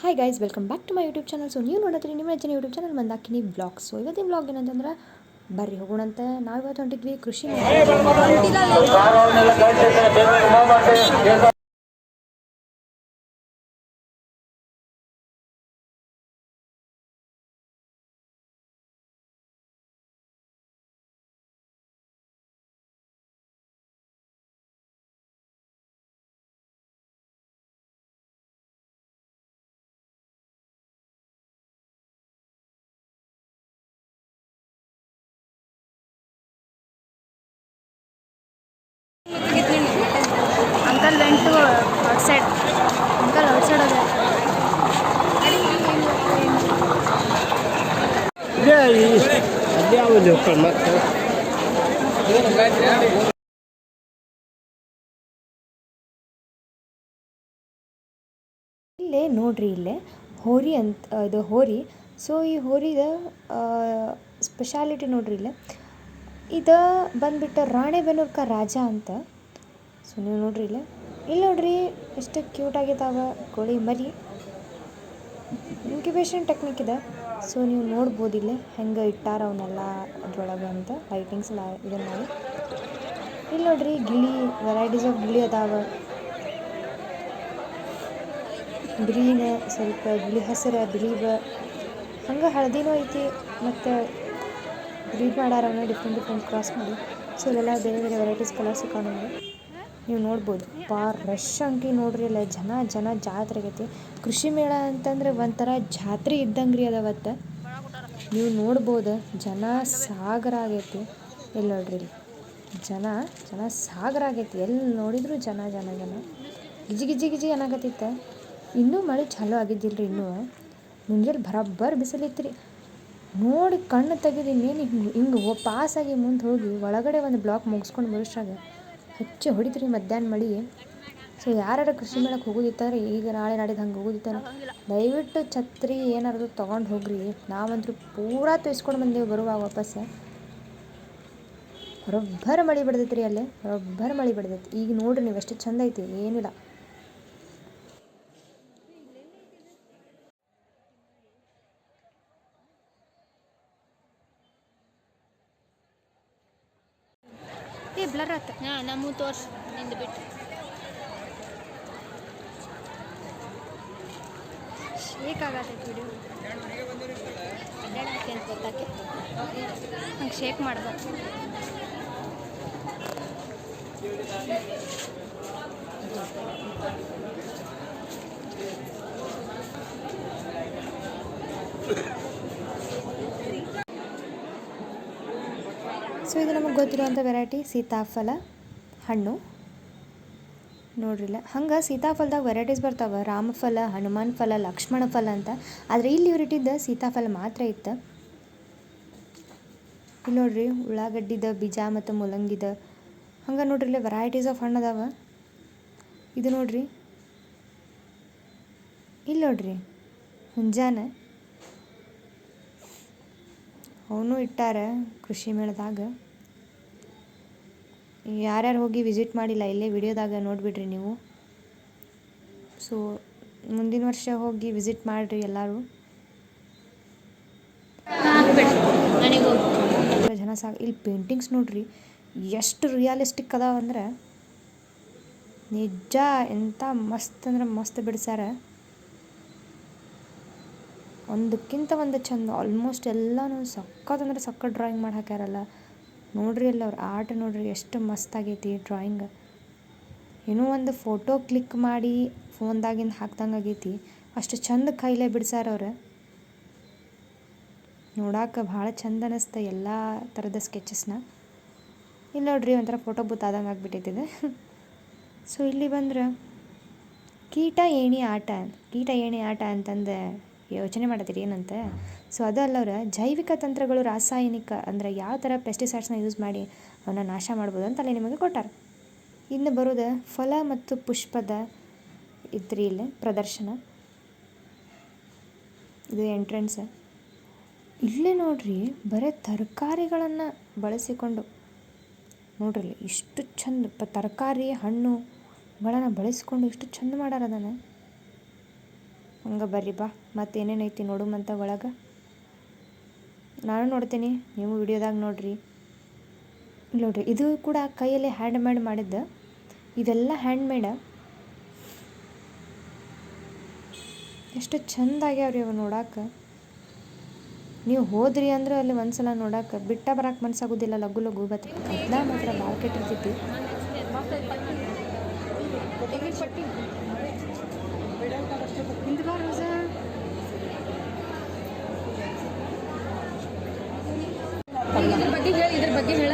Hi guys, welcome back to my YouTube channel. So ನೀವು ನೋಡಿದ್ರಿ ನಿಮ್ಮ ನೆಚ್ಚಿನ YouTube channel Mandakini vlogs. So ಇವತ್ತಿನ ವ್ಲಾಗ್ ಏನಂತಂದ್ರೆ ಬರ್ರಿ ಹೋಗೋಣಂತ. ನಾವು ಇವತ್ತು ಹೊಂಟಿದ್ವಿ ಕೃಷಿ uncle went to outside. Uncle outside हो गया. ಇಲ್ಲೇ ನೋಡ್ರಿ, ಇಲ್ಲೇ ಹೋರಿ ಅಂತ, ಇದು ಹೋರಿ. ಸೊ ಈ ಹೋರಿದ ಸ್ಪೆಷಾಲಿಟಿ ನೋಡ್ರಿ, ಇಲ್ಲೇ ಇದು ಬಂದ್ಬಿಟ್ಟು ರಾಣೆಬೆನ್ನೂರ್ಕ ರಾಜ ಅಂತ. ಸೊ ನೀವು ನೋಡ್ರಿ, ಇಲ್ಲಿ ನೋಡ್ರಿ ಎಷ್ಟು ಕ್ಯೂಟ್ ಆಗಿದ್ದಾವ ಕೋಳಿ ಮರಿ. ಇನ್ಕ್ಯುಬೇಷನ್ ಟೆಕ್ನಿಕ್ ಇದೆ. ಸೊ ನೀವು ನೋಡ್ಬೋದು ಇಲ್ಲೇ ಹೆಂಗೆ ಇಟ್ಟಾರ ಅವನ್ನೆಲ್ಲ ಅದ್ರೊಳಗೆ ಅಂತ ಲೈಟಿಂಗ್ಸ್ ಎಲ್ಲ ಇದನ್ನು ಮಾಡಿ. ಇಲ್ಲಿ ನೋಡ್ರಿ ಗಿಳಿ, ವೆರೈಟೀಸ್ ಆಫ್ ಗಿಳಿ ಅದಾವ. ಬಿಳಿನ ಸ್ವಲ್ಪ ಬಿಳಿ ಹಸಿರ, ಬಿಳಿವ ಹಂಗೆ ಹಳದಿನೂ ಐತಿ. ಮತ್ತು ಬ್ರೀಡ್ ಮಾಡ್ಯಾರವನ್ನ ಡಿಫ್ರೆಂಟ್ ಕ್ರಾಸ್ ಮಾಡಿ. ಸೊ ಇವೆಲ್ಲ ಬೇರೆ ಬೇರೆ ವೆರೈಟೀಸ್ ಕಲರ್ಸ್ ಸಿಕ್ಕಾವ ನಮಗೆ. ನೀವು ನೋಡ್ಬೋದು ರಶ್ ಅಂಕಿ ನೋಡ್ರಿ. ಅಲ್ಲ ಜನ ಜಾತ್ರೆ ಆಗೈತಿ. ಕೃಷಿ ಮೇಳ ಅಂತಂದ್ರೆ ಒಂಥರ ಜಾತ್ರೆ ಇದ್ದಂಗೆ ರೀ ಅದವತ್ತು. ನೀವು ನೋಡ್ಬೋದು ಜನ ಸಾಗರ ಆಗೈತಿ. ಎಲ್ಲಿ ನೋಡ್ರಿ, ಇಲ್ಲಿ ಜನ ಸಾಗರ ಆಗೈತಿ. ಎಲ್ಲಿ ನೋಡಿದ್ರು ಜನ ಗಿಜಿ ಏನಾಗತ್ತಿತ್ತು. ಇನ್ನೂ ಮಳೆ ಚಾಲೂ ಆಗಿದ್ದಿಲ್ಲ ರೀ. ಇನ್ನೂ ಮುಂಜಾನೆ ಬರಬ್ಬರ್ ಬಿಸಿಲಿತ್ತು ರೀ. ನೋಡಿ ಕಣ್ಣು ತೆಗೆದು ಇನ್ನೇನು ಹಿಂಗೆ ಪಾಸಾಗಿ ಮುಂದೆ ಹೋಗಿ ಒಳಗಡೆ ಒಂದು ಬ್ಲಾಕ್ ಮುಗಿಸ್ಕೊಂಡು ಬರೋಷ್ಟಾಗ ಹಚ್ಚಿ ಹೊಡಿತ್ರಿ ಮಧ್ಯಾಹ್ನ ಮಳೆ. ಸೊ ಯಾರು ಕೃಷಿ ಮೇಳಕ್ಕೆ ಹೋಗೋದಿತ್ತಾರೆ, ಈಗ ನಾಳೆ ನಾಡಿದ್ದು ಹಂಗೆ ಹೋಗೋದಿತ್ತಾರೆ, ದಯವಿಟ್ಟು ಛತ್ರಿ ಏನಾದ್ರು ತೊಗೊಂಡು ಹೋಗ್ರಿ. ನಾವಂತೂ ಪೂರಾ ತೊಯ್ಸ್ಕೊಂಡು ಬಂದೇವು ಬರುವಾಗ ವಾಪಸ್. ರೊಬ್ಬರ ಮಳೆ ಬಿಡ್ದೈತಿ ರೀ ಅಲ್ಲೇ, ರೊಬ್ಬರ ಮಳೆ ಬಿಡ್ದೈತಿ. ಈಗ ನೋಡ್ರಿ ನೀವು ಎಷ್ಟು ಚಂದ ಐತಿ, ಏನಿಲ್ಲ. ಬ್ಲರ್ ಆತ. ನಮ್ಮ ತೋರ್ಸ್ ನಿಂದು ಬಿಟ್ಟು ಶೇಕ್ ಆಗತ್ತೈತಿ ವಿಡಿಯೋ. ಅಡ್ಡಾಡಕ್ಕೆ ಅಂತ ಗೊತ್ತಾಕಿತ್ತು, ಹಂಗೆ ಶೇಕ್ ಮಾಡ್ಬಾರ್ದು. ಸೊ ಇದು ನಮಗೆ ಗೊತ್ತಿರುವಂಥ ವೆರೈಟಿ ಸೀತಾಫಲ ಹಣ್ಣು ನೋಡ್ರಿಲ್ಲ. ಹಂಗೆ ಸೀತಾಫಲದಾಗ ವೆರೈಟೀಸ್ ಬರ್ತಾವೆ. ರಾಮಫಲ, ಹನುಮಾನ್ ಫಲ, ಲಕ್ಷ್ಮಣ ಫಲ ಅಂತ. ಆದರೆ ಇಲ್ಲಿ ಇವ್ರಿಟ್ಟಿದ್ದ ಸೀತಾಫಲ ಮಾತ್ರ ಇತ್ತು. ಇಲ್ಲಿ ನೋಡ್ರಿ ಉಳ್ಳಾಗಡ್ಡಿದ ಬೀಜ ಮತ್ತು ಮೂಲಂಗಿದ. ಹಂಗೆ ನೋಡ್ರಿ ಇಲ್ಲಿ ವೆರೈಟೀಸ್ ಆಫ್ ಹಣ್ಣು ಅದಾವ. ಇದು ನೋಡ್ರಿ, ಇಲ್ಲಿ ನೋಡ್ರಿ ಹುಂಜಾನ, ಅವನು ಇಟ್ಟಾರ ಕೃಷಿ ಮೇಳದಾಗ. ಯಾರ್ಯಾರು ಹೋಗಿ ವಿಸಿಟ್ ಮಾಡಿಲ್ಲ, ಇಲ್ಲೇ ವಿಡಿಯೋದಾಗ ನೋಡಿಬಿಡ್ರಿ ನೀವು. ಸೊ ಮುಂದಿನ ವರ್ಷ ಹೋಗಿ ವಿಸಿಟ್ ಮಾಡಿರಿ ಎಲ್ಲರೂ. ಜನ ಇಲ್ಲಿ ಪೇಂಟಿಂಗ್ಸ್ ನೋಡ್ರಿ ಎಷ್ಟು ರಿಯಾಲಿಸ್ಟಿಕ್ ಅದಾವಂದ್ರೆ ನಿಜ ಎಂಥ ಮಸ್ತ್ ಅಂದ್ರೆ ಮಸ್ತ್ ಬಿಡ್ಸ್ಯಾರ. ಒಂದಕ್ಕಿಂತ ಒಂದು ಚಂದ. ಆಲ್ಮೋಸ್ಟ್ ಎಲ್ಲನೂ ಸಕ್ಕತ್ತಂದ್ರೆ ಸಕ್ಕತ್ ಡ್ರಾಯಿಂಗ್ ಮಾಡಿ ಹಾಕ್ಯಾರಲ್ಲ. ನೋಡ್ರಿ ಅಲ್ಲ ಅವ್ರ ಆರ್ಟ್ ನೋಡ್ರಿ ಎಷ್ಟು ಮಸ್ತ್ ಆಗೈತಿ ಡ್ರಾಯಿಂಗ್. ಏನೋ ಒಂದು ಫೋಟೋ ಕ್ಲಿಕ್ ಮಾಡಿ ಫೋನ್ದಾಗಿಂದ ಹಾಕ್ದಂಗೆ ಆಗೈತಿ. ಅಷ್ಟು ಚಂದ ಕೈಲೇ ಬಿಡ್ಸ್ಯಾರ ಅವ್ರು. ನೋಡಾಕ ಭಾಳ ಚಂದ ಅನ್ನಿಸ್ತ ಎಲ್ಲ ಥರದ ಸ್ಕೆಚಸ್ನ. ಇಲ್ಲಿ ನೋಡ್ರಿ ಒಂಥರ ಫೋಟೋ ಬೂತ್ ಆದಂಗೆ ಆಗ್ಬಿಟ್ಟೈತಿದೆ. ಸೊ ಇಲ್ಲಿ ಬಂದ್ರೆ ಕೀಟ ಏಣಿ ಆಟ ಅಂತಂದು ಯೋಚನೆ ಮಾಡತ್ತೀರಿ ಏನಂತ. ಸೊ ಅದಲ್ಲ, ಅವ್ರ ಜೈವಿಕ ತಂತ್ರಗಳು, ರಾಸಾಯನಿಕ ಅಂದರೆ ಯಾವ ಥರ ಪೆಸ್ಟಿಸೈಡ್ಸ್ನ ಯೂಸ್ ಮಾಡಿ ಅವನ್ನ ನಾಶ ಮಾಡ್ಬೋದು ಅಂತ ಅಲ್ಲಿ ನಿಮಗೆ ಕೊಟ್ಟಾರ. ಇನ್ನು ಬರೋದು ಫಲ ಮತ್ತು ಪುಷ್ಪದ ಇದ್ರಿ ಇಲ್ಲೇ ಪ್ರದರ್ಶನ. ಇದು ಎಂಟ್ರೆನ್ಸ್. ಇಲ್ಲೇ ನೋಡ್ರಿ ಬರೀ ತರಕಾರಿಗಳನ್ನು ಬಳಸಿಕೊಂಡು ನೋಡ್ರಿ ಇಷ್ಟು ಚಂದ ತರಕಾರಿ ಹಣ್ಣುಗಳನ್ನು ಬಳಸ್ಕೊಂಡು ಇಷ್ಟು ಚಂದ ಮಾಡ್ಯಾರ ಅದನ್ನು. ಹಂಗೆ ಬರ್ರಿ ಬಾ ಮತ್ತೇನೇನೈತಿ ನೋಡುಮಂತ ಒಳಗೆ. ನಾನು ನೋಡ್ತೀನಿ, ನೀವು ವಿಡಿಯೋದಾಗ ನೋಡ್ರಿ. ನೋಡ್ರಿ ಇದು ಕೂಡ ಕೈಯಲ್ಲೇ ಹ್ಯಾಂಡ್ ಮೇಡ್ ಮಾಡಿದ್ದ. ಇವೆಲ್ಲ ಹ್ಯಾಂಡ್ ಮೇಡ. ಎಷ್ಟು ಚಂದ ಆಗ್ಯಾವ್ರಿ ಅವು ನೋಡಕ್ಕೆ. ನೀವು ಹೋದ್ರಿ ಅಂದ್ರೆ ಅಲ್ಲಿ ಒಂದ್ಸಲ ನೋಡಕ್ಕೆ ಬಿಟ್ಟ ಬರಕ್ಕೆ ಮನ್ಸಾಗೋದಿಲ್ಲ. ಲಘು ಲಘು ಬತ್ ಕತ್ಲ ಮಾತ್ರ ಭಾಳ ಕೆಟ್ಟಿರ್ತೈತಿ. ಇದ್ರ ಬಗ್ಗೆ ಹೇಳ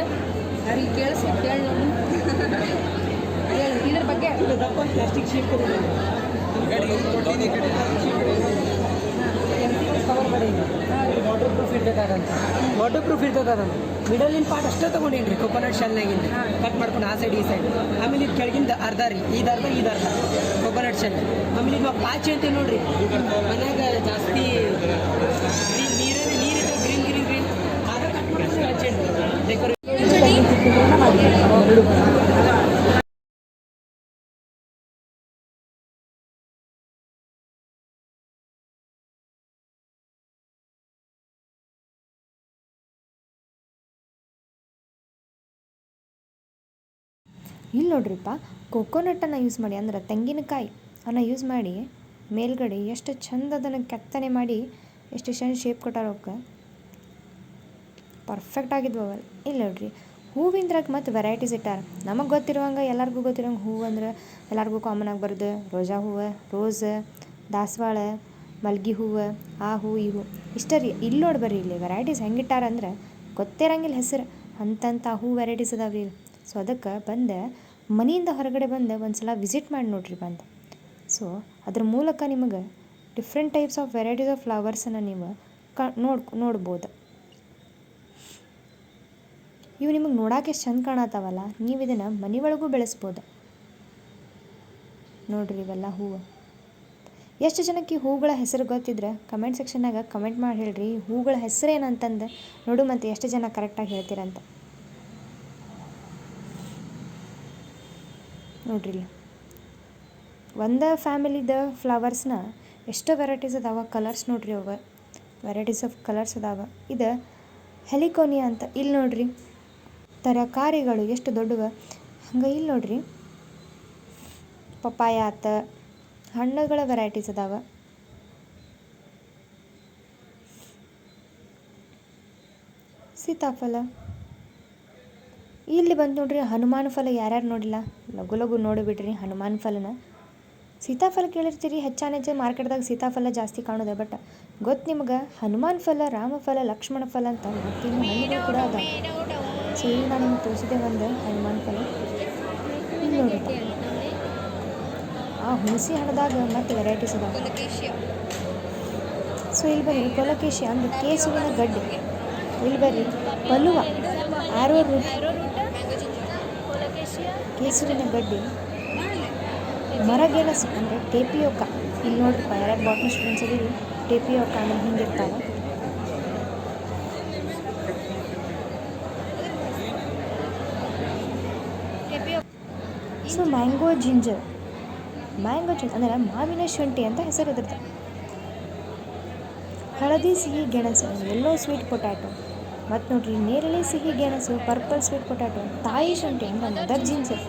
ಯಾರಿಗೆ ಕೇಳಿಸ್ಬೇಕು ಹೇಳಿ ನೋಡಿ. ಇದ್ರ ಬಗ್ಗೆ ಪ್ಲಾಸ್ಟಿಕ್ ಶೀಟ್ ಕವರ್ ಮಾಡಿ ವಾಟರ್ ಪ್ರೂಫ್ ಇರ್ತದಂತ. ವಾಟರ್ ಪ್ರೂಫ್ ಇರ್ತದಂತ. ಮಿಡಲಿನ ಪಾರ್ಟ್ ಅಷ್ಟೇ ತೊಗೊಂಡೇನ್ರಿ ಕೊಕೊನಟ್ ಶೆಲ್ನಾಗಿಂದ ಕಟ್ ಮಾಡ್ಕೊಂಡು ಆ ಸೈಡ್ ಈ ಸೈಡ್. ಆಮೇಲೆ ಇದು ಕೆಳಗಿಂದ ಅರ್ಧ ರೀ, ಇದರ್ಧ ಕೊಕೊನಟ್ ಶೆಲ್. ಆಮೇಲೆ ಇದು ಪಾಚಿ ಅಂತ ನೋಡ್ರಿ, ಮನ್ಯಾಗ ಜಾಸ್ತಿ ನೀರಿದ್ದು ಗ್ರೀನ್ ಆಗ ಕಟ್ ಮಾಡ್ಕೊಂಡು ಹಚ್ಚೇನ್ರಿ ಡೆಕೋರೇಷನ್. ಇಲ್ಲಿ ನೋಡ್ರಿಪ್ಪ, ಕೊಕೊನಟ್ಟನ್ನು ಯೂಸ್ ಮಾಡಿ, ಅಂದ್ರೆ ತೆಂಗಿನಕಾಯಿ ಅನ್ನು ಯೂಸ್ ಮಾಡಿ ಮೇಲ್ಗಡೆ ಎಷ್ಟು ಚಂದ ಅದನ್ನು ಕೆತ್ತನೆ ಮಾಡಿ ಎಷ್ಟು ಚಂದ ಶೇಪ್ ಕೊಟ್ಟಾರವಕ್ಕೆ. ಪರ್ಫೆಕ್ಟ್ ಆಗಿದ್ವು ಅವಲ್ಲಿ. ಇಲ್ಲಿ ನೋಡ್ರಿ ಹೂವಿಂದ್ರಾಗ ಮತ್ತು ವೆರೈಟೀಸ್ ಇಟ್ಟಾರ. ನಮಗೆ ಗೊತ್ತಿರುವಂಗೆ ಎಲ್ಲರಿಗೂ ಗೊತ್ತಿರೋಂಗೆ ಹೂವು ಅಂದ್ರೆ ಎಲ್ಲರಿಗೂ ಕಾಮನ್ ಆಗಿ ಬರೋದು ರೋಜಾ ಹೂವು, ರೋಸ್, ದಾಸವಾಳ, ಮಲ್ಗೆ ಹೂವು, ಆ ಹೂವು ಈ ಹೂವು ಇಷ್ಟ ರೀ. ಇಲ್ಲಿ ನೋಡಿ ಬರ್ರಿ, ಇಲ್ಲಿ ವೆರೈಟೀಸ್ ಹೆಂಗಿಟ್ಟಾರ ಅಂದ್ರೆ ಗೊತ್ತಿರಂಗಿಲ್ಲ ಹೆಸರು. ಅಂಥ ಹೂ ವೆರೈಟೀಸ್ ಅದಾವ್ರಿ. ಸೊ ಅದಕ್ಕೆ ಬಂದು ಮನೆಯಿಂದ ಹೊರಗಡೆ ಬಂದು ಒಂದು ಸಲ ವಿಸಿಟ್ ಮಾಡಿ ನೋಡ್ರಿ ಬಂದು. ಸೊ ಅದ್ರ ಮೂಲಕ ನಿಮಗೆ different types of varieties of ಫ್ಲವರ್ಸನ್ನು ನೀವು ನೋಡ್ಬೋದು. ಇವು ನಿಮಗೆ ನೋಡೋಕೆ ಎಷ್ಟು ಚಂದ ಕಾಣತ್ತಾವಲ್ಲ, ನೀವು ಇದನ್ನು ಮನೆ ಒಳಗೂ ಬೆಳೆಸ್ಬೋದು ನೋಡ್ರಿ. ಇವೆಲ್ಲ ಹೂವು. ಎಷ್ಟು ಜನಕ್ಕೆ ಈ ಹೂಗಳ ಹೆಸರು ಗೊತ್ತಿದ್ರೆ ಕಮೆಂಟ್ ಸೆಕ್ಷನ್ನಾಗ ಕಮೆಂಟ್ ಮಾಡಿ ಹೇಳ್ರಿ. ಈ ಹೂಗಳ ಹೆಸರು ಏನಂತಂದು ನೋಡು, ಮತ್ತು ಎಷ್ಟು ಜನ ಕರೆಕ್ಟಾಗಿ ಹೇಳ್ತೀರಂತ ನೋಡ್ರಿ. ಒಂದು ಫ್ಯಾಮಿಲಿದ ಫ್ಲವರ್ಸ್ನ ಎಷ್ಟೋ ವೆರೈಟೀಸ್ ಅದಾವ. ಕಲರ್ಸ್ ನೋಡ್ರಿ, ಅವ ವೆರೈಟೀಸ್ ಆಫ್ ಕಲರ್ಸ್ ಅದಾವ. ಇದು ಹೆಲಿಕೋನಿಯಾ ಅಂತ. ಇಲ್ಲಿ ನೋಡ್ರಿ ತರಕಾರಿಗಳು ಎಷ್ಟು ದೊಡ್ಡವ. ಹಂಗೆ ಇಲ್ಲಿ ನೋಡ್ರಿ ಪಪ್ಪಾಯ ಆತ, ಹಣ್ಣುಗಳ ವೆರೈಟೀಸ್ ಅದಾವ. ಸೀತಾಫಲ. ಇಲ್ಲಿ ಬಂದು ನೋಡ್ರಿ ಹನುಮಾನ ಫಲ. ಯಾರ್ಯಾರು ನೋಡಿಲ್ಲ ಲಘು ಲಘು ನೋಡಿಬಿಡ್ರಿ ಹನುಮಾನ ಫಲನ. ಸೀತಾಫಲ ಕೇಳಿರ್ತೀರಿ, ಹೆಚ್ಚಾನೆಚ್ಚು ಮಾರ್ಕೆಟ್ದಾಗ ಸೀತಾಫಲ ಜಾಸ್ತಿ ಕಾಣೋದೆ. ಬಟ್ ಗೊತ್ತು ನಿಮ್ಗೆ ಹನುಮಾನ ಫಲ, ರಾಮಫಲ, ಲಕ್ಷ್ಮಣ ಫಲ ಅಂತ ಮತ್ತಿನ್ನು ಹಣ್ಣುಗಳು ಕೂಡ ಅದಾವೆ. ಸೊ ಈಗ ನಾನು ನಿಮ್ಗೆ ತೋರಿಸಿದೆ ಒಂದು ಹನುಮಾನ ಫಲ. ಇಲ್ಲಿ ನೋಡಿಪ್ಪ, ಆ ಹುಣಸಿ ಹಣ್ಣದಾಗ ಮತ್ತು ವೆರೈಟೀಸ್ ಅದಾವೆ. ಸೊ ಇಲ್ಲಿ ಬರ್ರಿ ಕೊಲಕೇಶಿ ಅಂದ್ರೆ ಕೇಸುವಿನ ಗಡ್ಡೆ. ಇಲ್ಲಿ ಬರ್ರಿ ಪಲುವ, ಆರೋ ರೂಟ್, ಕೇಸುವಿನ ಗಡ್ಡೆ, ಮರಗೆಣಸು ಅಂದರೆ ಟೇಪಿಯೋಕ. ಇಲ್ಲಿ ನೋಡ್ರಿಪ್ಪ, ಯಾರ್ಯಾರು ಬಾಟ್ನಿ ಸ್ಟೂಡೆಂಟ್ಸ್ ಇದೀರಿ, ಟೇಪಿಯೋಕ ಅಂದ್ರೆ ಹಿಂಗಿರ್ತಾವೆ. ಸೊ ಮ್ಯಾಂಗೋ ಜಿಂಜರ್ ಅಂದರೆ ಮಾವಿನ ಶುಂಠಿ ಅಂತ ಹೆಸರು ಇದ್ರದ್ದು. ಹಳದಿ ಸಿಹಿ ಗೆಣಸು, ಎಲ್ಲೋ ಸ್ವೀಟ್ ಪೊಟ್ಯಾಟೊ. ಮತ್ತು ನೋಡ್ರಿ ನೇರಳೆ ಸಿಹಿ ಗೆಣಸು, ಪರ್ಪಲ್ ಸ್ವೀಟ್ ಪೊಟ್ಯಾಟೊ, ತಾಯಿ ಶುಂಠಿ ಅಂದ್ರೆ ಮದರ್ ಜಿಂಜರ್.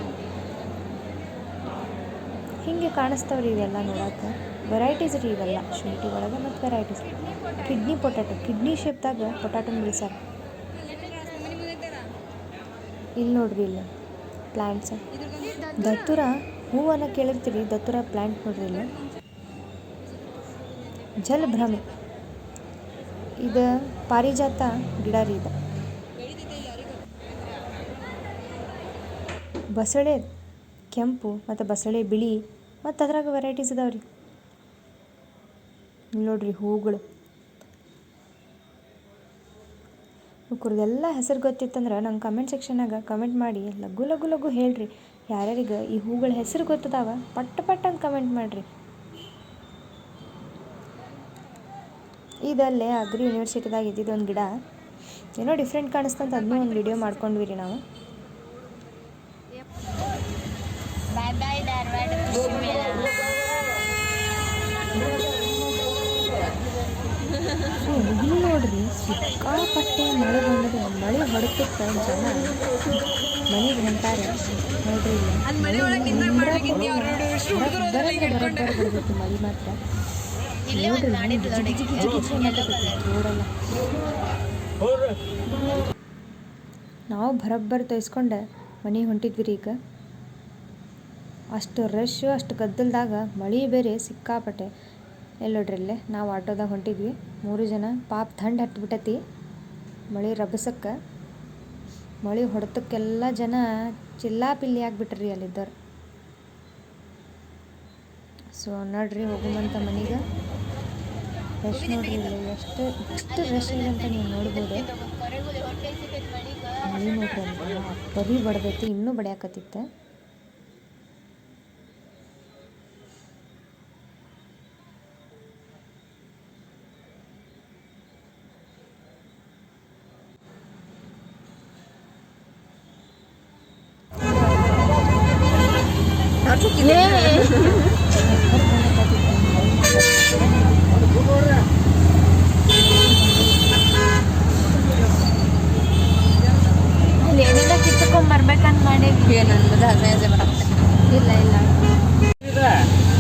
ಹೀಗೆ ಕಾಣಿಸ್ತಾವ್ರಿ ಇವೆಲ್ಲ ನೋಡೋಕೆ. ವೆರೈಟೀಸ್ ರೀ ಇವೆಲ್ಲ ಶುಂಠಿ ಒಳಗೆ ಮತ್ತು ವೆರೈಟೀಸ್. ಕಿಡ್ನಿ ಪೊಟ್ಯಾಟೊ, ಕಿಡ್ನಿ ಶೇಪ್ದಾಗ ಪೊಟ್ಯಾಟೊನ ಬೆಳೆಸಾರ. ಇಲ್ಲಿ ನೋಡ್ರಿ ಇಲ್ಲಿ ಪ್ಲ್ಯಾಂಟ್ಸ್. ದತ್ತುರ ಹೂವನ್ನು ಕೇಳಿರ್ತೀರಿ, ದತ್ತುರ ಪ್ಲ್ಯಾಂಟ್ ನೋಡ್ರಿ ಇಲ್ಲಿ. ಜಲಭ್ರಮೆ, ಇದು ಪಾರಿಜಾತ ಗಿಡ ರೀ. ಇದು ಬಸಳೆ ಕೆಂಪು ಮತ್ತು ಬಸಳೆ ಬಿಳಿ, ಮತ್ತು ಅದ್ರಾಗ ವೆರೈಟೀಸ್ ಇದಾವೆ ರೀ. ನೋಡ್ರಿ ಹೂಗಳು. ಇವ್ರದ್ದೆಲ್ಲ ಹೆಸರು ಗೊತ್ತಿತ್ತಂದ್ರೆ ನಂಗೆ ಕಮೆಂಟ್ ಸೆಕ್ಷನ್ನಾಗ ಕಮೆಂಟ್ ಮಾಡಿ ಲಘು ಲಘು ಲಘು ಹೇಳ್ರಿ. ಯಾರ್ಯಾರಿಗೆ ಈ ಹೂಗಳ ಹೆಸರು ಗೊತ್ತದಾವ ಪಟ್ ಅಂತ ಕಮೆಂಟ್ ಮಾಡಿರಿ. ಇದಲ್ಲೇ ಅಗ್ರಿ ಯೂನಿವರ್ಸಿಟಿದಾಗ ಇದ್ದಿದ್ದು ಒಂದು ಗಿಡ, ಏನೋ ಡಿಫ್ರೆಂಟ್ ಕಾಣಿಸ್ತಂತ ಅದನ್ನೂ ಒಂದು ವಿಡಿಯೋ ಮಾಡ್ಕೊಂಡ್ವಿ ರೀ ನಾವು. ಬಾಯ್ ಬಾಯ್ ಧಾರವಾಡ. ಸಿಕ್ಕಾಪಟ್ಟೆ ಮಳೆ ಬಂದರೆ ಮಳೆ ಹೊಡೆತಕ್ಕೆ ಜನ ಮನೆಗೆ ಹೊಂಟಾರೆ ನೋಡ್ರಿ ಬರೋಬ್ಬರ ಬಿಡ್ಬೇಕು ಮಳೆ ಮಾತ್ರ ನೋಡ್ರಿ ರೋಡೆಲ್ಲ ನಾವು ಬರೋಬ್ಬರ ತೋರಿಸ್ಕೊಂಡು ಮನೆಗೆ ಹೊಂಟಿದ್ವಿ ರೀ ಈಗ ಅಷ್ಟು ರಶ್ ಅಷ್ಟು ಗದ್ದಲದಾಗ ಮಳೆ ಬೇರೆ ಸಿಕ್ಕಾಪಟ್ಟೆ ಎಲ್ಲಿ ನೋಡ್ರಿ ಇಲ್ಲೇ ನಾವು ಆಟೋದಾಗ ಹೊಂಟಿದ್ವಿ 3 ಜನ ಪಾಪ ಥಂಡ್ ಹತ್ಬಿಟ್ಟೈತಿ ಮಳೆ ರಭಸಕ್ಕೆ ಮಳೆ ಹೊಡೆತಕ್ಕೆಲ್ಲ ಜನ ಚಿಲ್ಲಾಪಿಲ್ಲಿ ಆಗಿಬಿಟ್ರಿ ಅಲ್ಲಿದ್ದವ್ರು ಸೊ ನೋಡ್ರಿ ಹೋಗುವಂಥ ಮನೆಗೆ ರಶ್ ನೋಡ್ರಿ ಇಲ್ಲಿ ಎಷ್ಟು ರಶ್ ಇದೆ ಅಂತ ನೀವು ನೋಡ್ಬೋದು ಮಳೆ ನೋಡ್ರಿ ಅಂತ ಬರೀ ಬಡ್ದೈತಿ ಇನ್ನೂ ಬಡಿಯಾಕತ್ತಿತ್ತು ಏನೆಲ್ಲ ಕಿತ್ಕೊಂಡ್ಬರ್ಬೇಕಂತ ಮಾಡೇವಿ ನನ್ನದು ಹದಿನೈದು ಬರುತ್ತೆ ಇಲ್ಲ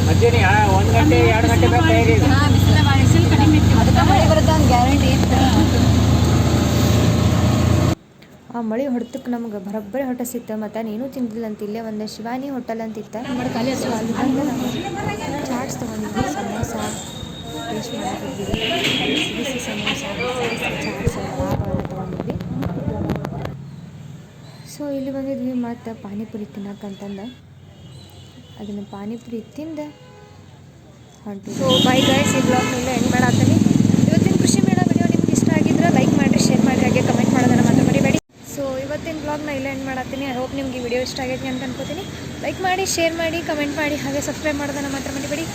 ಮಧ್ಯಾಹ್ನ 1 ಗಂಟೆ 2 ಗಂಟೆ ಬಿಸಿಲು ಕಡಿಮೆ ಇತ್ತು ಅದಕ್ಕೆ ಮಳೆ ಬರುತ್ತೆ ಒಂದು ಗ್ಯಾರಂಟಿ ಇತ್ತು ಆ ಮಳೆ ಹೊಡೆತಕ್ಕೆ ನಮ್ಗೆ ಬರೋಬ್ಬರಿ ಹೊಟ್ಟೆ ಸಿಕ್ತು ಮತ್ತು ನೀನು ತಿಂದಿಲ್ಲ ಅಂತ ಇಲ್ಲೇ ಒಂದು ಶಿವಾನಿ ಹೋಟೆಲ್ ಅಂತಿತ್ತು ಸೊ ಅಲ್ಲಿ ಬಂದು ನಾವು ಚಾಟ್ಸ್ ತೊಗೊಂಡಿದ್ವಿ ಸಮೋಸ ಟೇಸ್ಟ್ ಮಾಡಿದ್ವಿ ಬಿಸಿ ಸಮೋಸ ಚಾಟ್ಸ್ ವಡಾಪಾವ್ ತೊಗೊಂಡಿದ್ವಿ ಸೊ ಇಲ್ಲಿ ಬಂದಿದ್ವಿ ಮತ್ತು ಪಾನಿಪುರಿ ತಿನ್ನಕ್ಕಂತಂದು ಅದನ್ನು ಪಾನಿಪುರಿ ತಿಂದು ಹೊಂಟಿದ್ವಿ ಸೊ ಬೈ ಗೈಸ್ ಈ ಬ್ಲಾಗ್ ಮೇಲೆ ಎಂಡ್ ಮಾಡತ್ತೀನಿ ಇವತ್ತಿನ ಕೃಷಿ ಮೇಳ ವಿಡಿಯೋ ನಿಮ್ಗೆ ಇಷ್ಟ ಆಗಿದ್ರೆ ಲೈಕ್ ಮಾಡಿರಿ ಶೇರ್ ಮಾಡಿರಿ ಹಾಗೆ ಕಮೆಂಟ್ ಮಾಡೋದನ್ನು ಮಾತ್ರ ಮರಿಬೇಡಿ ಸೊ ಇವತ್ತಿನ ಬ್ಲಾಗ್ನ ಇಲ್ಲ ಎಂಡ್ ಮಾಡತ್ತೀನಿ ಐ ಹೋಪ್ ನಿಮಗೆ ವಿಡಿಯೋ ಇಷ್ಟ ಆಗೈತಿ ಅಂತ ಅನ್ಕೋತೀನಿ ಲೈಕ್ ಮಾಡಿ ಶೇರ್ ಮಾಡಿ ಕಮೆಂಟ್ ಮಾಡಿ ಹಾಗೆ ಸಬ್ಸ್ಕ್ರೈಬ್ ಮಾಡೋದನ್ನು ಮಾತ್ರ ಮರಿಬೇಡಿ